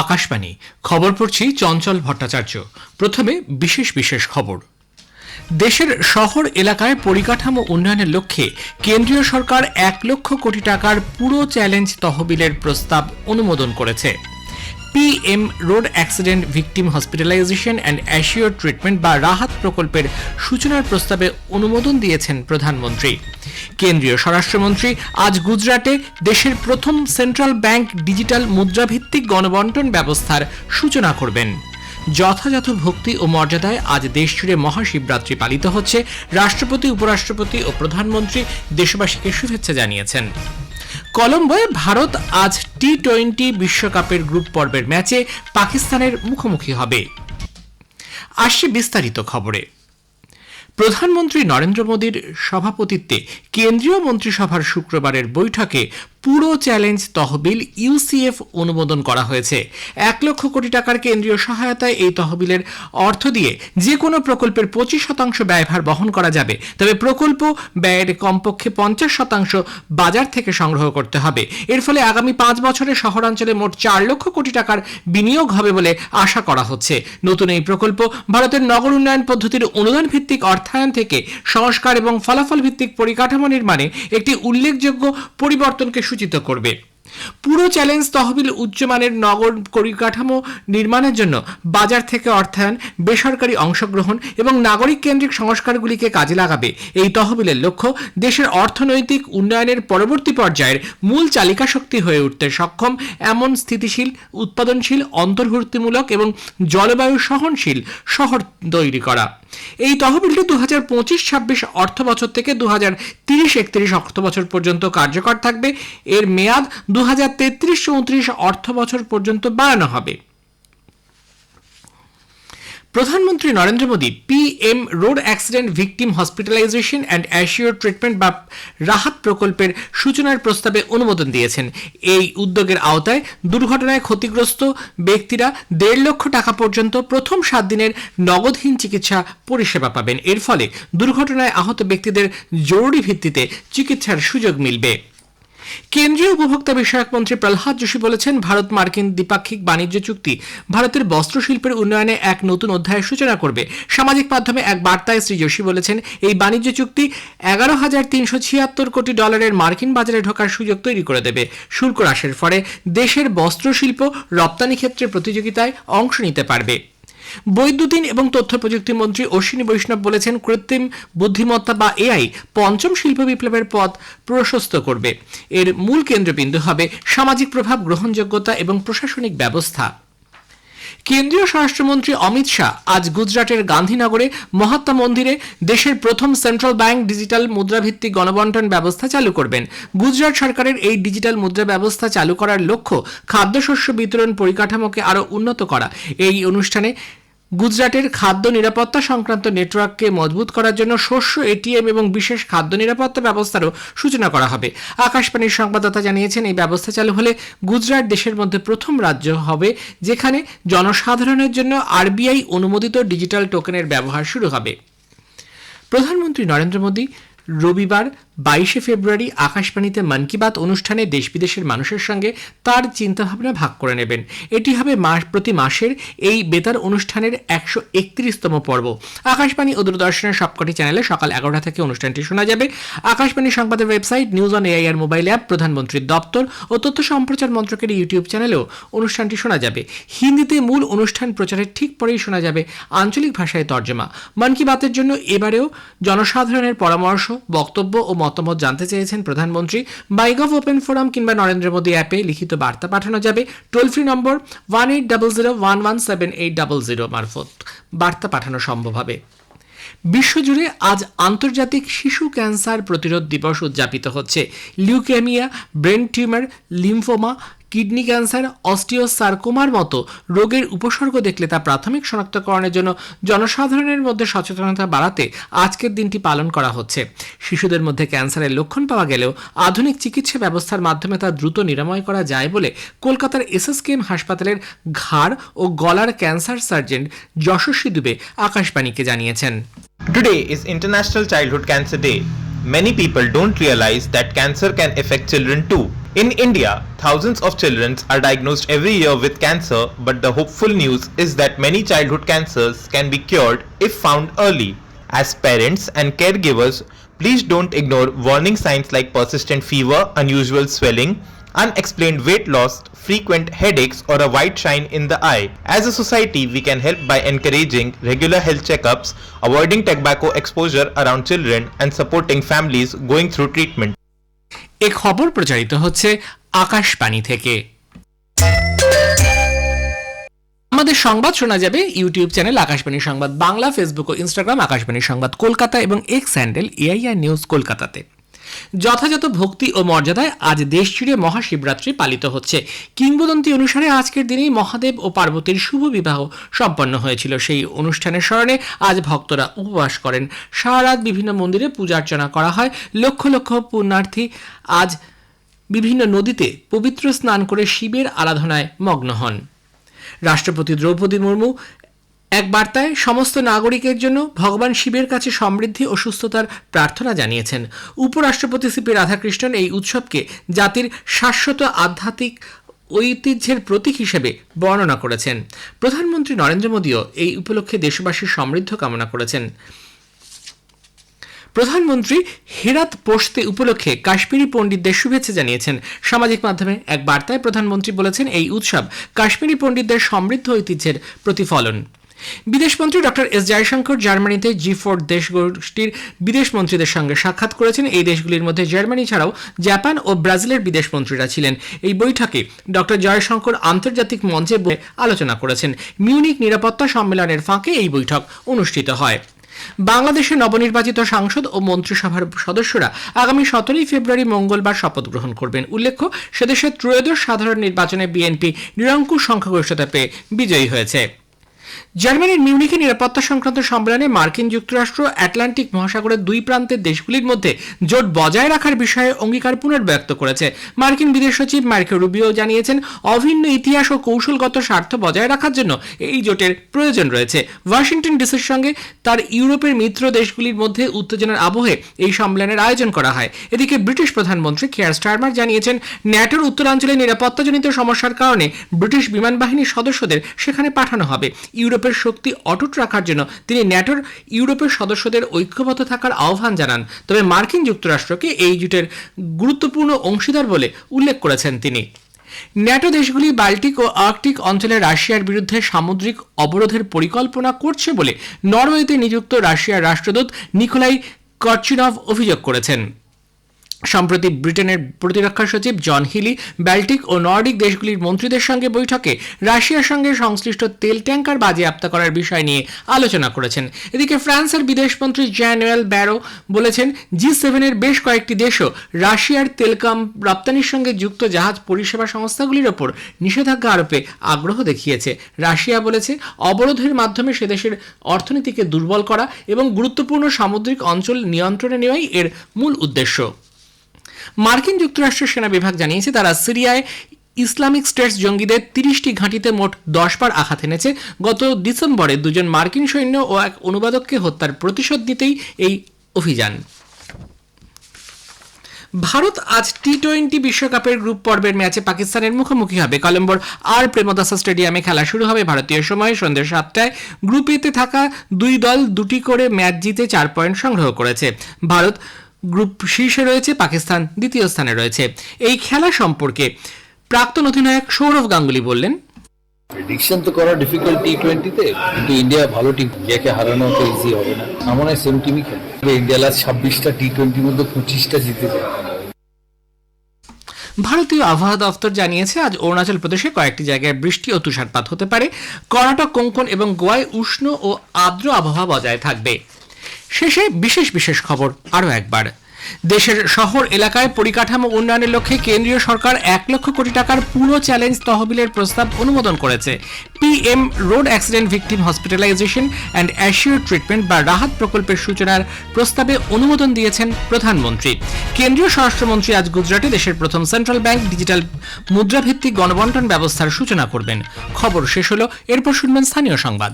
আকাশবাণী খবর পড়ছি চঞ্চল ভট্টাচার্য। প্রথমে বিশেষ খবর। দেশের শহর এলাকায় পরিকাঠামো উন্নয়নের লক্ষ্যে কেন্দ্রীয় সরকার 1 লক্ষ কোটি টাকার পুরো চ্যালেঞ্জ তহবিলের প্রস্তাব অনুমোদন করেছে। PM road accident victim hospitalisation and assure treatment বা রাহাত প্রকল্পের সূচনার প্রস্তাবে অনুমোদন দিয়েছেন প্রধানমন্ত্রী। কেন্দ্রীয় স্বরাষ্ট্রমন্ত্রী আজ গুজরাটে দেশের প্রথম সেন্ট্রাল ব্যাংক ডিজিটাল মুদ্রাভিত্তিক গণবণ্টন ব্যবস্থার সূচনা করবেন। যথাযথ ভক্তি ও মর্যাদায় আজ দেশজুড়ে মহাশিবরাত্রি পালিত হচ্ছে। রাষ্ট্রপতি, উপরাষ্ট্রপতি ও প্রধানমন্ত্রী দেশবাসীকে শুভেচ্ছা জানিয়েছেন। কলম্বোয় ভারত আজ টি-20 বিশ্বকাপের গ্রুপ পর্বের ম্যাচে পাকিস্তানের মুখোমুখি হবে। আসছে বিস্তারিত খবরে। প্রধানমন্ত্রী নরেন্দ্র মোদীর সভাপতিত্বে কেন্দ্রীয় মন্ত্রিসভার শুক্রবারের বৈঠকে পুরো চ্যালেঞ্জ তহবিল ইউসিএফ অনুমোদন করা হয়েছে। 1 লক্ষ কোটি টাকার কেন্দ্রীয় সহায়তায় এই তহবিলের অর্থ দিয়ে যে কোনো প্রকল্পের 25% ব্যয়ভার বহন করা যাবে। তবে প্রকল্প ব্যয়ের কমপক্ষে 50% বাজার থেকে সংগ্রহ করতে হবে। এর ফলে আগামী 5 বছরে শহরাঞ্চলে মোট 4 লক্ষ কোটি টাকার বিনিয়োগ হবে বলে আশা করা হচ্ছে। নতুন এই প্রকল্প ভারতের নগর উন্নয়ন পদ্ধতির অনুদান ভিত্তিক অর্থায়ন থেকে সংস্কার এবং ফলাফল ভিত্তিক পরিকাঠামো নির্মাণে একটি উল্লেখযোগ্য পরিবর্তনকে সূচিত করবে। পুরো চ্যালেঞ্জ তহবিল উচ্চমানের নগর পরিকাঠামো নির্মাণের জন্য বাজার থেকে অর্থায়ন, বেসরকারি অংশগ্রহণ এবং নাগরিক কেন্দ্রিক সংস্কারগুলিকে কাজে লাগাবে। এই তহবিলের লক্ষ্য দেশের অর্থনৈতিক উন্নয়নের পরবর্তী পর্যায়ের মূল চালিকা শক্তি হয়ে উঠতে সক্ষম এমন স্থিতিশীল, উৎপাদনশীল, অন্তর্ভুক্তিমূলক এবং জলবায়ু সহনশীল শহর তৈরি করা। এই তহবিলটি 2025-26 অর্থ বছর থেকে 2030-31 অর্থ বছর পর্যন্ত কার্যকর থাকবে। এর মেয়াদ 2033-34 অর্থ বছর পর্যন্ত বাড়ানো হবে। প্রধানমন্ত্রী Narendra Modi PM road accident victim hospitalisation and assure treatment বা রাহাত প্রকল্পের সূচনার প্রস্তাবে অনুমোদন দিয়েছেন। এই উদ্যোগের আওতায় দুর্ঘটনায় ক্ষতিগ্রস্ত ব্যক্তিরা 1.5 লক্ষ টাকা পর্যন্ত প্রথম 7 দিনের নগদহীন চিকিৎসা পরিষেবা পাবেন। এর ফলে দুর্ঘটনায় আহত ব্যক্তিদের জরুরি ভিত্তিতে চিকিৎসার সুযোগ মিলবে। কেন্দ্রীয় উপভোক্তা বিষয়ক মন্ত্রী প্রহ্লাদ যোশী বলেছেন, ভারত মার্কিন দ্বিপাক্ষিক বাণিজ্য চুক্তি ভারতের বস্ত্রশিল্পের উন্নয়নে এক নতুন অধ্যায়ের সূচনা করবে। সামাজিক মাধ্যমে এক বার্তায় শ্রী যোশী বলেছেন, এই বাণিজ্য চুক্তি $11,376 কোটি মার্কিন বাজারে ঢোকার সুযোগ তৈরি করে দেবে। শুল্ক হ্রাসের ফলে দেশের বস্ত্রশিল্প রপ্তানি ক্ষেত্রে প্রতিযোগিতায় অংশ নিতে পারবে। বৈদ্যুতিন এবং তথ্য প্রযুক্তি মন্ত্রী অশ্বিনী বৈষ্ণব বলেছেন, কৃত্রিম বুদ্ধিমত্তা বা এআই পঞ্চম শিল্প বিপ্লবের পথ প্রশস্ত করবে। এর মূল কেন্দ্রবিন্দু হবে সামাজিক প্রভাব, গ্রহণযোগ্যতা এবং প্রশাসনিক ব্যবস্থা। কেন্দ্রীয় স্বরাষ্ট্রমন্ত্রী অমিত শাহ আজ গুজরাটের গান্ধীনগরে মহাত্মা মন্দিরে দেশের প্রথম সেন্ট্রাল ব্যাংক ডিজিটাল মুদ্রাভিত্তিক গণবণ্টন ব্যবস্থা চালু করবেন। গুজরাট সরকারের এই ডিজিটাল মুদ্রা ব্যবস্থা চালু করার লক্ষ্য খাদ্যশস্য বিতরণ পরিকাঠামোকে আরও উন্নত করা। এই অনুষ্ঠানে গুজরাটের খাদ্য নিরাপত্তা সংক্রান্ত নেটওয়ার্ককে মজবুত করার জন্য শস্য এটিএম এবং বিশেষ খাদ্য নিরাপত্তা ব্যবস্থারও সূচনা করা হবে। আকাশবাণীর সংবাদদাতা জানিয়েছেন, এই ব্যবস্থা চালু হলে গুজরাট দেশের মধ্যে প্রথম রাজ্য হবে যেখানে জনসাধারণের জন্য আরবিআই অনুমোদিত ডিজিটাল টোকেনের ব্যবহার শুরু হবে। প্রধানমন্ত্রী নরেন্দ্র মোদী রবিবার 22 ফেব্রুয়ারি আকাশবাণীতে মন কি বাত অনুষ্ঠানে দেশ বিদেশের মানুষের সঙ্গে তার চিন্তাভাবনা ভাগ করে নেবেন। এটি হবে প্রতি মাসের এই বেতার অনুষ্ঠানের 131তম পর্ব। আকাশবাণী ও দূরদর্শনের সবকটি চ্যানেলে সকাল 11টা থেকে অনুষ্ঠানটি শোনা যাবে। আকাশবাণী সংবাদের website, news on AIR mobile app, প্রধানমন্ত্রীর দপ্তর ও তথ্য সম্প্রচার মন্ত্রকের ইউটিউব চ্যানেলেও অনুষ্ঠানটি শোনা যাবে। হিন্দিতে মূল অনুষ্ঠান প্রচারের ঠিক পরেই শোনা যাবে আঞ্চলিক ভাষায় তর্জমা। মন কি বাতের জন্য এবারেও জনসাধারণের পরামর্শ, বক্তব্য ও মতামত জানতে চেয়েছেন প্রধানমন্ত্রী। মাইগভ ওপেন ফোরাম কিংবা নরেন্দ্র মোদী অ্যাপে লিখিত বার্তা পাঠানো যাবে। টোল ফ্রি নম্বর 1800117800 মারফত বার্তা পাঠানো সম্ভব হবে। বিশ্বজুড়ে আজ আন্তর্জাতিক শিশু ক্যান্সার প্রতিরোধ দিবস উদযাপিত হচ্ছে। Leukaemia, brain tumour, lymphoma, kidney cancer, অস্টিওসার্কোমার মতো রোগের উপসর্গ দেখলে তা প্রাথমিক শনাক্তকরণের জন্য জনসাধারণের মধ্যে সচেতনতা বাড়াতে আজকের দিনটি পালন করা হচ্ছে। শিশুদের মধ্যে ক্যান্সারের লক্ষণ পাওয়া গেলেও আধুনিক চিকিৎসা ব্যবস্থার মাধ্যমে তা দ্রুত নিরাময় করা যায় বলে কলকাতার এসএসকেএম হাসপাতালের ঘাড় ও গলার ক্যান্সার সার্জন যশস্বী দুবে আকাশবাণীকে জানিয়েছেন। Today is International Childhood Cancer Day. Many people don't realize that cancer can affect children too. In India, thousands of children are diagnosed every year with cancer, but the hopeful news is that many childhood cancers can be cured if found early. As parents and caregivers, please don't ignore warning signs like persistent fever, unusual swelling, unexplained weight loss, frequent headaches, or a white shine in the eye. As a society, we can help by encouraging regular health checkups, avoiding tobacco exposure around children, and supporting families going through treatment. এই খবর প্রচারিত হচ্ছে আকাশবাণী থেকে। আমাদের সংবাদ শোনা যাবে YouTube channel Akashvani সংবাদ বাংলা, ফেসবুক ও ইনস্টাগ্রাম আকাশবাণী সংবাদ কলকাতা এবং এক্স হ্যান্ডেল এআইআর নিউজ কলকাতাতে। যথাযথ ভক্তি ও মর্যাদায় আজ দেশ জুড়ে মহাশিবরাত্রি পালিত হচ্ছে। কিংবদন্তি অনুসারে আজকের দিনেই মহাদেব ও পার্বতীর শুভ বিবাহ সম্পন্ন হয়েছিল। সেই অনুষ্ঠানের স্মরণে আজ ভক্তরা উপবাস করেন। সারা রাত বিভিন্ন মন্দিরে পূজা অর্চনা করা হয়। লক্ষ লক্ষ পুণ্যার্থী আজ বিভিন্ন নদীতে পবিত্র স্নান করে শিবের আরাধনায় মগ্ন হন। রাষ্ট্রপতি দ্রৌপদী মুর্মু এক বার্তায় সমস্ত নাগরিকের জন্য ভগবান শিবের কাছে সমৃদ্ধি ও সুস্থতার প্রার্থনা জানিয়েছেন। উপরাষ্ট্রপতি সিপি রাধাকৃষ্ণন এই উৎসবকে জাতির শাশ্বত আধ্যাত্মিক ঐতিহ্যের প্রতীক হিসেবে বর্ণনা করেছেন। প্রধানমন্ত্রী নরেন্দ্র মোদীও এই উপলক্ষে দেশবাসীর সমৃদ্ধ কামনা করেছেন। প্রধানমন্ত্রী হেরাত পোস্তে উপলক্ষে কাশ্মীরি পণ্ডিতদের শুভেচ্ছা জানিয়েছেন। সামাজিক মাধ্যমে এক বার্তায় প্রধানমন্ত্রী বলেছেন, এই উৎসব কাশ্মীরি পণ্ডিতদের সমৃদ্ধ ঐতিহ্যের প্রতিফলন। বিদেশমন্ত্রী ডক্টর এস জয়শঙ্কর জার্মানিতে G4 দেশগোষ্ঠীর বিদেশমন্ত্রীদের সঙ্গে সাক্ষাৎ করেছেন। এই দেশগুলির মধ্যে জার্মানি ছাড়াও জাপান ও ব্রাজিলের বিদেশমন্ত্রীরা ছিলেন। এই বৈঠকে ডক্টর জয়শঙ্কর আন্তর্জাতিক মঞ্চে আলোচনা করেছেন। মিউনিক নিরাপত্তা সম্মেলনের ফাঁকে এই বৈঠক অনুষ্ঠিত হয়। বাংলাদেশের নবনির্বাচিত সাংসদ ও মন্ত্রিসভার সদস্যরা আগামী 17 ফেব্রুয়ারি মঙ্গলবার শপথ গ্রহণ করবেন। উল্লেখ্য, সেদেশের ত্রয়োদশ সাধারণ নির্বাচনে বিএনপি নিরঙ্কুশ সংখ্যাগরিষ্ঠতা পেয়ে বিজয়ী হয়েছে। জার্মানির মিউনিকে নিরাপত্তা সংক্রান্ত সম্মেলনে মার্কিন যুক্তরাষ্ট্র আটলান্টিক মহাসাগরের দুই প্রান্তের দেশগুলির মধ্যে জোট বজায় রাখার বিষয়ে অঙ্গীকার পুনর্ব্যক্ত করেছে। মার্কিন বিদেশ সচিব মার্কো রুবিও জানিয়েছেন, অভিন্ন ইতিহাস ও কৌশলগত স্বার্থ বজায় রাখার জন্য এই জোটের প্রয়োজন রয়েছে। ওয়াশিংটন ডিসির সঙ্গে তার ইউরোপের মিত্র দেশগুলির মধ্যে উত্তেজনার আবহে এই সম্মেলনের আয়োজন করা হয়। এদিকে ব্রিটিশ প্রধানমন্ত্রী কিয়ার স্টারমার জানিয়েছেন, ন্যাটোর উত্তরাঞ্চলে নিরাপত্তাজনিত সমস্যার কারণে ব্রিটিশ বিমান বাহিনীর সদস্যদের সেখানে পাঠানো হবে। ইউরোপের শক্তি অটুট রাখার জন্য তিনি ন্যাটোর ইউরোপের সদস্যদের ঐক্যবদ্ধ থাকার আহ্বান জানান। তবে মার্কিন যুক্তরাষ্ট্রকে এই জোটের গুরুত্বপূর্ণ অংশীদার বলে উল্লেখ করেছেন তিনি। ন্যাটো দেশগুলি বাল্টিক ও আর্কটিক অঞ্চলে রাশিয়ার বিরুদ্ধে সামুদ্রিক অবরোধের পরিকল্পনা করছে বলে নরওয়েতে নিযুক্ত রাশিয়ার রাষ্ট্রদূত নিকোলাই করচিনভ অভিযোগ করেছেন। সম্প্রতি ব্রিটেনের প্রতিরক্ষা সচিব জন হিলি বাল্টিক ও নর্ডিক দেশগুলির মন্ত্রীদের সঙ্গে বৈঠকে রাশিয়ার সঙ্গে সংশ্লিষ্ট তেল ট্যাঙ্কার বাজেয়াপ্ত করার বিষয় নিয়ে আলোচনা করেছেন। এদিকে ফ্রান্সের বিদেশমন্ত্রী জ্যানুয়েল ব্যারো বলেছেন, G7 এর বেশ কয়েকটি দেশও রাশিয়ার তেলকাম রপ্তানির সঙ্গে যুক্ত জাহাজ পরিষেবা সংস্থাগুলির ওপর নিষেধাজ্ঞা আরোপে আগ্রহ দেখিয়েছে। রাশিয়া বলেছে, অবরোধের মাধ্যমে সে দেশের অর্থনীতিকে দুর্বল করা এবং গুরুত্বপূর্ণ সামুদ্রিক অঞ্চল নিয়ন্ত্রণে নেওয়াই এর মূল উদ্দেশ্য। মার্কিন যুক্তরাষ্ট্রের সেনা বিভাগ জানিয়েছে, তারা সিরিয়ায় ইসলামিক স্টেটস জঙ্গিদের 30টি ঘাঁটিতে মোট 10 বার আঘাত এনেছে। গত ডিসেম্বরে 2 মার্কিন সৈন্য ও এক অনুবাদককে হত্যার প্রতিশোধ নিতেই এই অভিযান। ভারত আজ টি-20 বিশ্বকাপের গ্রুপ পর্বের ম্যাচে পাকিস্তানের মুখোমুখি হবে। কলম্বোর আর প্রেমদাসা স্টেডিয়ামে খেলা শুরু হবে ভারতীয় সময় সন্ধ্যা 7টায়। গ্রুপ এতে থাকা দুই দল 2টি করে ম্যাচ জিতে 4 পয়েন্ট সংগ্রহ করেছে। ভারত গ্রুপ শীর্ষে রয়েছে, পাকিস্তান দ্বিতীয় স্থানে রয়েছে। এই খেলা সম্পর্কে প্রাক্তন অধিনায়ক সৌরভ গাঙ্গুলি বললেন, প্রেডিকশন তো করা ডিফিকাল্ট টি-20তে, কিন্তু ইন্ডিয়া ভালো টিম, ইন্ডিয়াকে হারানো তো ইজি হবে না। আমার মনে হয় সেম টিমই খেলবে। ইন্ডিয়া লাস্ট 26টা টি-20 মধ্যে 25টা জিতে যায়। ভারতীয় আবহাওয়া দফতর জানিয়েছে, আজ অরুণাচল প্রদেশে কয়েকটি জায়গায় বৃষ্টি ও তুষারপাত হতে পারে। কর্ণাটক, কোঙ্কণ এবং গোয়ায় উষ্ণ ও আর্দ্র আবহাওয়া বজায় থাকবে। শেষে বিশেষ খবর আরও একবার। দেশের শহর এলাকায় পরিকাঠামো উন্নয়নের লক্ষ্যে কেন্দ্রীয় সরকার 1 লক্ষ কোটি টাকার পুরো চ্যালেঞ্জ তহবিলের প্রস্তাব অনুমোদন করেছে। PM road accident victim hospitalisation and assure treatment বা রাহাত প্রকল্পের সূচনার প্রস্তাবে অনুমোদন দিয়েছেন প্রধানমন্ত্রী। কেন্দ্রীয় স্বরাষ্ট্রমন্ত্রী আজ গুজরাটে দেশের প্রথম সেন্ট্রাল ব্যাংক ডিজিটাল মুদ্রাভিত্তিক গণবন্টন ব্যবস্থার সূচনা করবেন। খবর শেষ হলো, এরপর শুনবেন স্থানীয় সংবাদ।